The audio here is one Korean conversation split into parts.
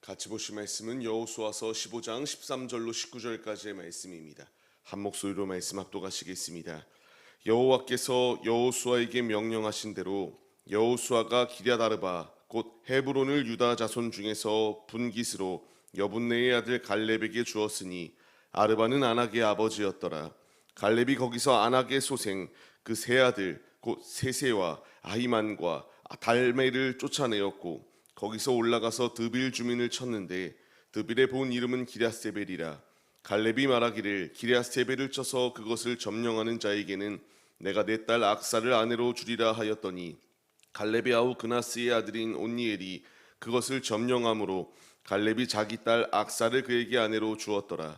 같이 보실 말씀은 여호수아서 15장 13절로 19절까지의 말씀입니다. 한 목소리로 말씀 합독하시겠습니다. 여호와께서 여호수아에게 명령하신 대로 여호수아가 기럇 아르바 곧 헤브론을 유다 자손 중에서 분깃으로 여분네의 아들 갈렙에게 주었으니 아르바는 아낙의 아버지였더라. 갈렙이 거기서 아낙의 소생 그 세 아들 곧 세세와 아히만과 달메를 쫓아내었고 거기서 올라가서 드빌 주민을 쳤는데 드빌의 본 이름은 기럇세벨이라. 갈렙이 말하기를 기럇세벨을 쳐서 그것을 점령하는 자에게는 내가 내 딸 악사를 아내로 주리라 하였더니 갈렙의 아우 그나스의 아들인 온니엘이 그것을 점령함으로 갈렙이 자기 딸 악사를 그에게 아내로 주었더라.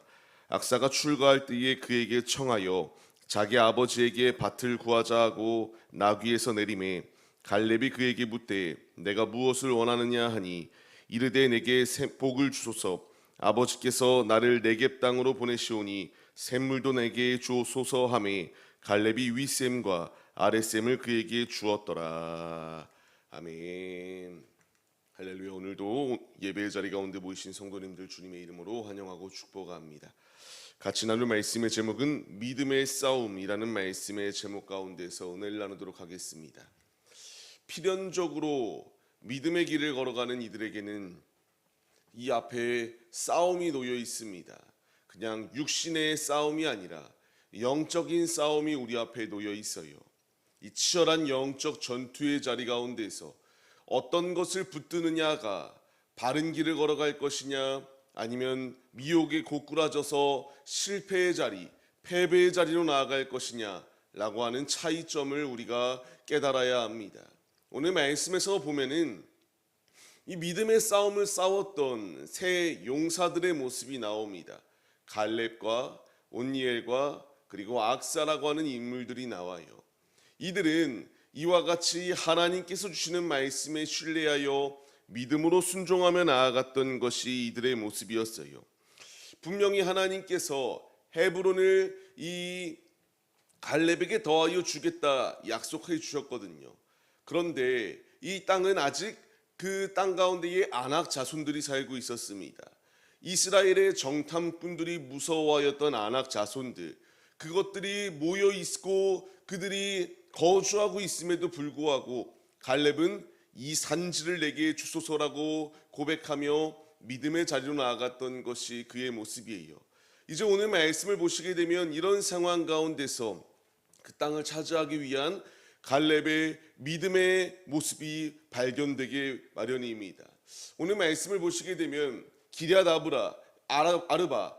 악사가 출가할 때에 그에게 청하여 자기 아버지에게 밭을 구하자 하고 나귀에서 내리매 갈렙이 그에게 묻되 내가 무엇을 원하느냐 하니 이르되 내게 복을 주소서. 아버지께서 나를 네겝 땅으로 보내시오니 샘물도 내게 주소서 하매 갈렙이 윗샘과 아랫샘을 그에게 주었더라. 아멘. 할렐루야. 오늘도 예배의 자리 가운데 모이신 성도님들 주님의 이름으로 환영하고 축복합니다. 같이 나눌 말씀의 제목은 믿음의 싸움이라는 말씀의 제목 가운데서 은혜를 나누도록 하겠습니다. 필연적으로 믿음의 길을 걸어가는 이들에게는 이 앞에 싸움이 놓여 있습니다. 그냥 육신의 싸움이 아니라 영적인 싸움이 우리 앞에 놓여 있어요. 이 치열한 영적 전투의 자리 가운데서 어떤 것을 붙드느냐가 바른 길을 걸어갈 것이냐 아니면 미혹에 고꾸라져서 실패의 자리, 패배의 자리로 나아갈 것이냐라고 하는 차이점을 우리가 깨달아야 합니다. 오늘 말씀에서 보면은 이 믿음의 싸움을 싸웠던 세 용사들의 모습이 나옵니다. 갈렙과 온니엘과 그리고 악사라고 하는 인물들이 나와요. 이들은 이와 같이 하나님께서 주시는 말씀에 신뢰하여 믿음으로 순종하며 나아갔던 것이 이들의 모습이었어요. 분명히 하나님께서 헤브론을 이 갈렙에게 더하여 주겠다 약속해 주셨거든요. 그런데 이 땅은 아직 그 땅 가운데에 아낙 자손들이 살고 있었습니다. 이스라엘의 정탐꾼들이 무서워하였던 아낙 자손들, 그것들이 모여 있고 그들이 거주하고 있음에도 불구하고 갈렙은 이 산지를 내게 주소서라고 고백하며 믿음의 자리로 나아갔던 것이 그의 모습이에요. 이제 오늘 말씀을 보시게 되면 이런 상황 가운데서 그 땅을 차지하기 위한 갈렙의 믿음의 모습이 발견되게 마련입니다. 오늘 말씀을 보시게 되면 기럇 아르바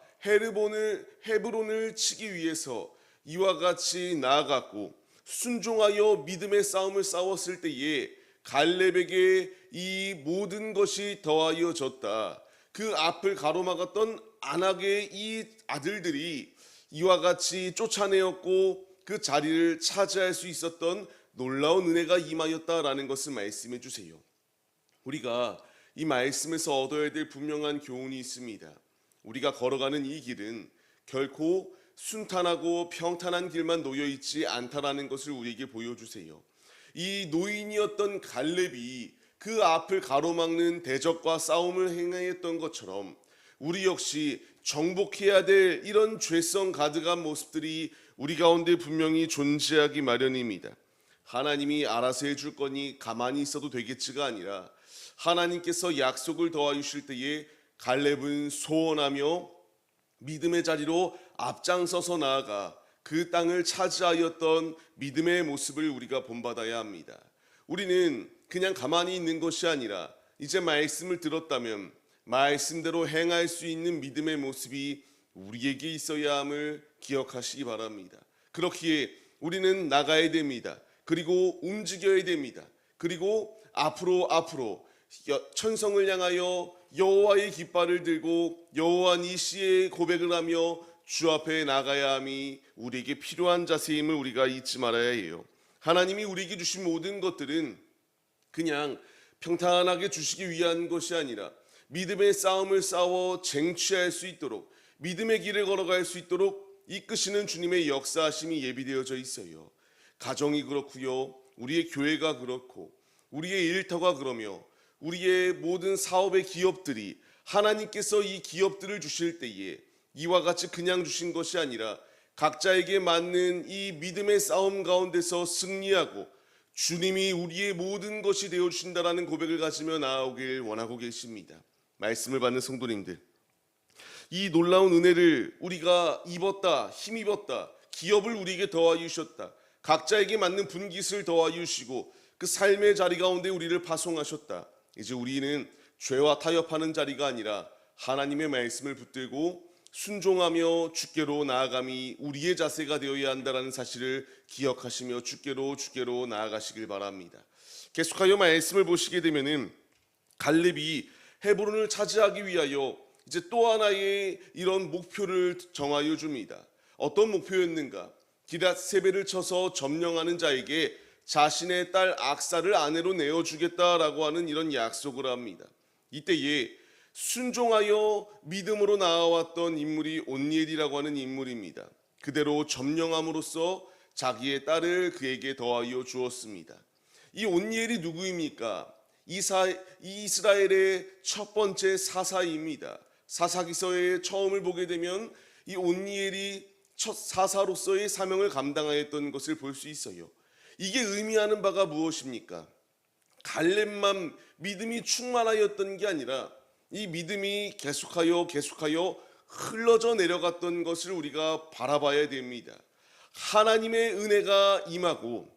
헤브론을 치기 위해서 이와 같이 나아갔고 순종하여 믿음의 싸움을 싸웠을 때에 갈렙에게 이 모든 것이 더하여 졌다. 그 앞을 가로막았던 아낙의 이 아들들이 이와 같이 쫓아내었고 그 자리를 차지할 수 있었던 놀라운 은혜가 임하였다라는 것을 말씀해 주세요. 우리가 이 말씀에서 얻어야 될 분명한 교훈이 있습니다. 우리가 걸어가는 이 길은 결코 순탄하고 평탄한 길만 놓여 있지 않다라는 것을 우리에게 보여주세요. 이 노인이었던 갈렙이 그 앞을 가로막는 대적과 싸움을 행했던 것처럼 우리 역시 정복해야 될 이런 죄성 가득한 모습들이 우리 가운데 분명히 존재하기 마련입니다. 하나님이 알아서 해줄 거니 가만히 있어도 되겠지가 아니라 하나님께서 약속을 더하여 주실 때에 갈렙은 소원하며 믿음의 자리로 앞장서서 나아가 그 땅을 차지하였던 믿음의 모습을 우리가 본받아야 합니다. 우리는 그냥 가만히 있는 것이 아니라 이제 말씀을 들었다면 말씀대로 행할 수 있는 믿음의 모습이 우리에게 있어야 함을 기억하시기 바랍니다. 그렇기에 우리는 나가야 됩니다. 그리고 움직여야 됩니다. 그리고 앞으로 천성을 향하여 여호와의 깃발을 들고 여호와 니시의 고백을 하며 주 앞에 나가야 함이 우리에게 필요한 자세임을 우리가 잊지 말아야 해요. 하나님이 우리에게 주신 모든 것들은 그냥 평탄하게 주시기 위한 것이 아니라 믿음의 싸움을 싸워 쟁취할 수 있도록 믿음의 길을 걸어갈 수 있도록 이끄시는 주님의 역사하심이 예비되어져 있어요. 가정이 그렇고요, 우리의 교회가 그렇고 우리의 일터가 그러며 우리의 모든 사업의 기업들이 하나님께서 이 기업들을 주실 때에 이와 같이 그냥 주신 것이 아니라 각자에게 맞는 이 믿음의 싸움 가운데서 승리하고 주님이 우리의 모든 것이 되어 주신다라는 고백을 가지며 나아오길 원하고 계십니다. 말씀을 받는 성도님들, 이 놀라운 은혜를 우리가 입었다, 힘입었다, 기업을 우리에게 더하여 주셨다, 각자에게 맞는 분깃을 더하여 주시고 그 삶의 자리 가운데 우리를 파송하셨다. 이제 우리는 죄와 타협하는 자리가 아니라 하나님의 말씀을 붙들고 순종하며 주께로 나아감이 우리의 자세가 되어야 한다는 사실을 기억하시며 주께로 나아가시길 바랍니다. 계속하여 말씀을 보시게 되면은 갈렙이 헤브론을 차지하기 위하여 이제 또 하나의 이런 목표를 정하여 줍니다. 어떤 목표였는가? 기럇 세벨을 쳐서 점령하는 자에게 자신의 딸 악사를 아내로 내어주겠다라고 하는 이런 약속을 합니다. 이때에 순종하여 믿음으로 나아왔던 인물이 온니엘이라고 하는 인물입니다. 그대로 점령함으로써 자기의 딸을 그에게 더하여 주었습니다. 이 온니엘이 누구입니까? 이스라엘의 첫 번째 사사입니다. 사사기서의 처음을 보게 되면 이 온니엘이 첫 사사로서의 사명을 감당하였던 것을 볼 수 있어요. 이게 의미하는 바가 무엇입니까? 갈렙만 믿음이 충만하였던 게 아니라 이 믿음이 계속하여 흘러져 내려갔던 것을 우리가 바라봐야 됩니다. 하나님의 은혜가 임하고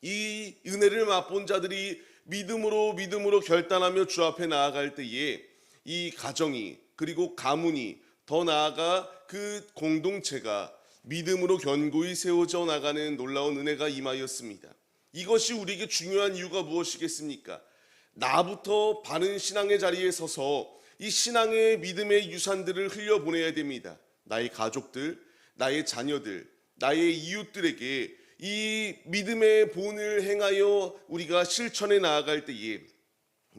이 은혜를 맛본 자들이 믿음으로 결단하며 주 앞에 나아갈 때에 이 가정이, 그리고 가문이, 더 나아가 그 공동체가 믿음으로 견고히 세워져 나가는 놀라운 은혜가 임하였습니다. 이것이 우리에게 중요한 이유가 무엇이겠습니까? 나부터 바른 신앙의 자리에 서서 이 신앙의 믿음의 유산들을 흘려보내야 됩니다. 나의 가족들, 나의 자녀들, 나의 이웃들에게 이 믿음의 본을 행하여 우리가 실천해 나아갈 때에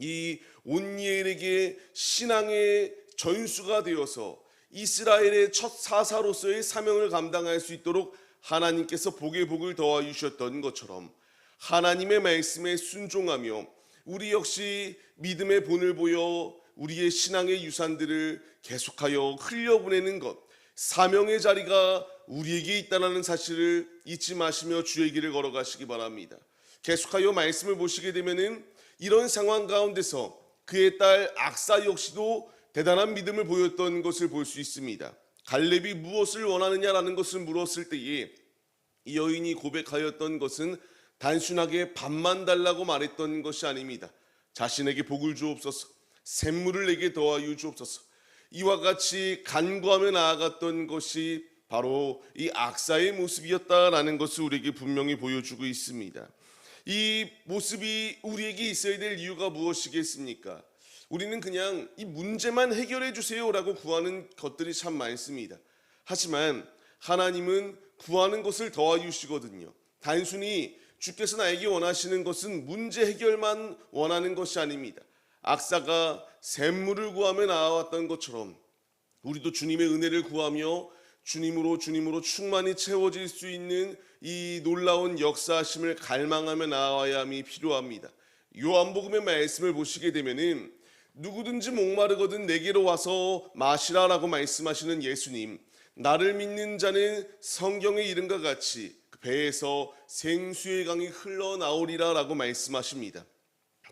이 온니엘에게 신앙의 전수가 되어서 이스라엘의 첫 사사로서의 사명을 감당할 수 있도록 하나님께서 복의 복을 더하여 주셨던 것처럼 하나님의 말씀에 순종하며 우리 역시 믿음의 본을 보여 우리의 신앙의 유산들을 계속하여 흘려보내는 것, 사명의 자리가 우리에게 있다는 사실을 잊지 마시며 주의 길을 걸어가시기 바랍니다. 계속하여 말씀을 보시게 되면은 이런 상황 가운데서 그의 딸 악사 역시도 대단한 믿음을 보였던 것을 볼 수 있습니다. 갈렙이 무엇을 원하느냐라는 것을 물었을 때에 이 여인이 고백하였던 것은 단순하게 밥만 달라고 말했던 것이 아닙니다. 자신에게 복을 주옵소서, 샘물을 내게 더하여 주옵소서, 이와 같이 간구하며 나아갔던 것이 바로 이 악사의 모습이었다라는 것을 우리에게 분명히 보여주고 있습니다. 이 모습이 우리에게 있어야 될 이유가 무엇이겠습니까? 우리는 그냥 이 문제만 해결해 주세요라고 구하는 것들이 참 많습니다. 하지만 하나님은 구하는 것을 더하여 주시거든요. 단순히 주께서 나에게 원하시는 것은 문제 해결만 원하는 것이 아닙니다. 악사가 샘물을 구하며 나아왔던 것처럼 우리도 주님의 은혜를 구하며 주님으로 충만히 채워질 수 있는 이 놀라운 역사하심을 갈망하며 나아와야 함이 필요합니다. 요한복음의 말씀을 보시게 되면은 누구든지 목마르거든 내게로 와서 마시라라고 말씀하시는 예수님, 나를 믿는 자는 성경의 이름과 같이 그 배에서 생수의 강이 흘러나오리라라고 말씀하십니다.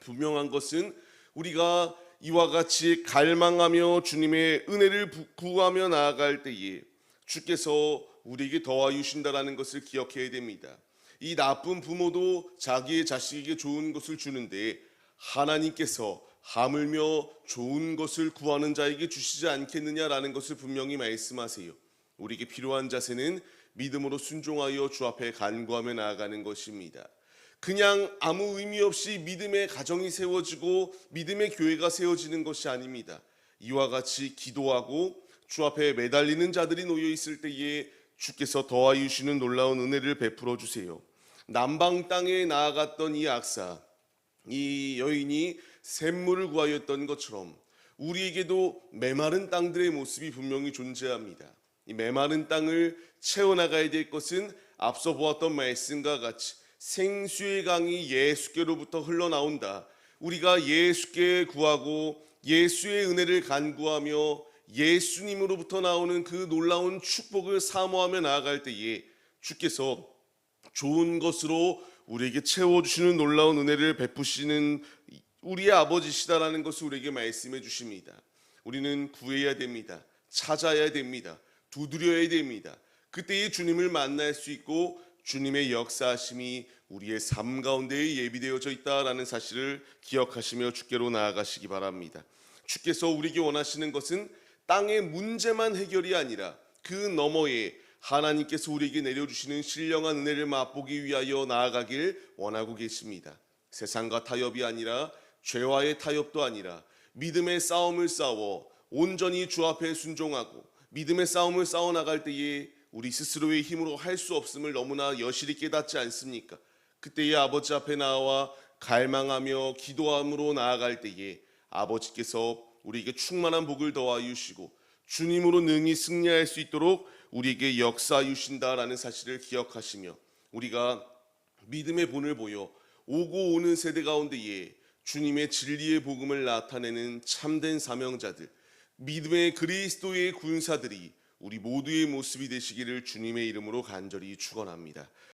분명한 것은 우리가 이와 같이 갈망하며 주님의 은혜를 구하며 나아갈 때에 주께서 우리에게 더하여 주신다라는 것을 기억해야 됩니다. 이 나쁜 부모도 자기의 자식에게 좋은 것을 주는데 하나님께서 하물며 좋은 것을 구하는 자에게 주시지 않겠느냐라는 것을 분명히 말씀하세요. 우리에게 필요한 자세는 믿음으로 순종하여 주 앞에 간구하며 나아가는 것입니다. 그냥 아무 의미 없이 믿음의 가정이 세워지고 믿음의 교회가 세워지는 것이 아닙니다. 이와 같이 기도하고 주 앞에 매달리는 자들이 놓여 있을 때에 주께서 더하여 주시는 놀라운 은혜를 베풀어 주세요. 남방 땅에 나아갔던 이 악사, 이 여인이 샘물을 구하였던 것처럼 우리에게도 메마른 땅들의 모습이 분명히 존재합니다. 이 메마른 땅을 채워나가야 될 것은 앞서 보았던 말씀과 같이 생수의 강이 예수께로부터 흘러나온다. 우리가 예수께 구하고 예수의 은혜를 간구하며 예수님으로부터 나오는 그 놀라운 축복을 사모하며 나아갈 때에 주께서 좋은 것으로 우리에게 채워주시는 놀라운 은혜를 베푸시는 우리의 아버지시다라는 것을 우리에게 말씀해 주십니다. 우리는 구해야 됩니다. 찾아야 됩니다. 두드려야 됩니다. 그때의 주님을 만날 수 있고 주님의 역사하심이 우리의 삶 가운데에 예비되어져 있다라는 사실을 기억하시며 주께로 나아가시기 바랍니다. 주께서 우리에게 원하시는 것은 땅의 문제만 해결이 아니라 그 너머에 하나님께서 우리에게 내려주시는 신령한 은혜를 맛보기 위하여 나아가길 원하고 계십니다. 세상과 타협이 아니라 죄와의 타협도 아니라 믿음의 싸움을 싸워 온전히 주 앞에 순종하고 믿음의 싸움을 싸워 나갈 때에 우리 스스로의 힘으로 할 수 없음을 너무나 여실히 깨닫지 않습니까? 그때의 아버지 앞에 나와 갈망하며 기도함으로 나아갈 때에 아버지께서 우리에게 충만한 복을 더하여 주시고 주님으로 능히 승리할 수 있도록 우리에게 역사하여 주신다라는 사실을 기억하시며 우리가 믿음의 본을 보여 오고 오는 세대 가운데에 주님의 진리의 복음을 나타내는 참된 사명자들, 믿음의 그리스도의 군사들이 우리 모두의 모습이 되시기를 주님의 이름으로 간절히 축원합니다.